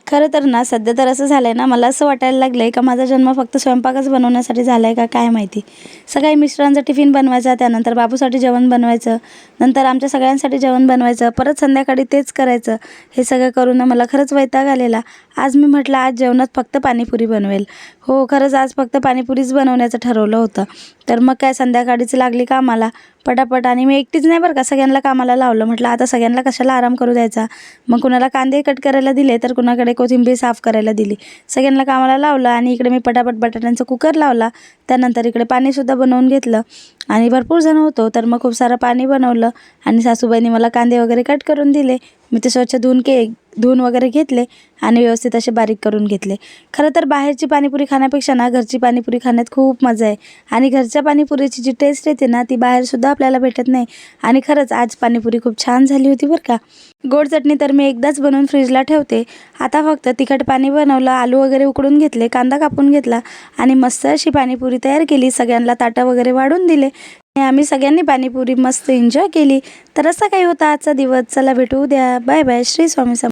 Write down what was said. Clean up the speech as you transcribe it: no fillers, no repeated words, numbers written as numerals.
खरं तर ना, सध्या तर असं झालं आहे ना, मला असं वाटायला लागलं आहे का माझा जन्म फक्त स्वयंपाकच बनवण्यासाठी झाला आहे का काय माहिती. सकाळी मिस्टरांचा टिफिन बनवायचा, त्यानंतर बाबूसाठी जेवण बनवायचं, नंतर आमच्या सगळ्यांसाठी जेवण बनवायचं, परत संध्याकाळी तेच करायचं. हे सगळं करून ना मला खरंच वैताग आलेला. आज मी म्हटलं आज जेवणात फक्त पाणीपुरी बनवेल. हो, खरंच आज फक्त पाणीपुरीच बनवण्याचं ठरवलं होतं. तर मग काय संध्याकाळीच लागली कामाला पटापट आणि मी एकटीच नाही बरं का, सगळ्यांना कामाला लावलं. म्हटलं आता सगळ्यांना कशाला आराम करू द्यायचा. मग कुणाला कांदे कट करायला दिले, तर कुणाकडे कोथिंबीर साफ करायला दिली. सगळ्यांना कामाला लावलं आणि इकडे मी पटापट बटाट्यांचा कुकर लावला. त्यानंतर इकडे पाणीसुद्धा बनवून घेतलं आणि भरपूर जण होतो, तर मग खूप सारं पाणी बनवलं आणि सासूबाईंनी मला कांदे वगैरे कट करून दिले. मी ते स्वच्छ धुवून वगैरे घेतले आणि व्यवस्थित असे बारीक करून घेतले. खरं तर बाहेरची पाणीपुरी खाण्यापेक्षा ना घरची पाणीपुरी खाण्यात खूप मजा आहे आणि घरच्या पाणीपुरीची जी टेस्ट येते ना, ती बाहेरसुद्धा आपल्याला भेटत नाही. आणि खरंच आज पाणीपुरी खूप छान झाली होती बरं का. गोड चटणी तर मी एकदाच बनवून फ्रीजला ठेवते. आता फक्त तिखट पाणी बनवलं, आलू वगैरे उकडून घेतले, कांदा कापून घेतला आणि मस्त अशी पाणीपुरी तयार केली. सगळ्यांना ताटं वगैरे वाढून दिले आणि आम्ही सगळ्यांनी पाणीपुरी मस्त एन्जॉय केली. तर असा काही होता आजचा दिवस. चला भेटू उद्या. Bye bye. श्री स्वामी समर्थ.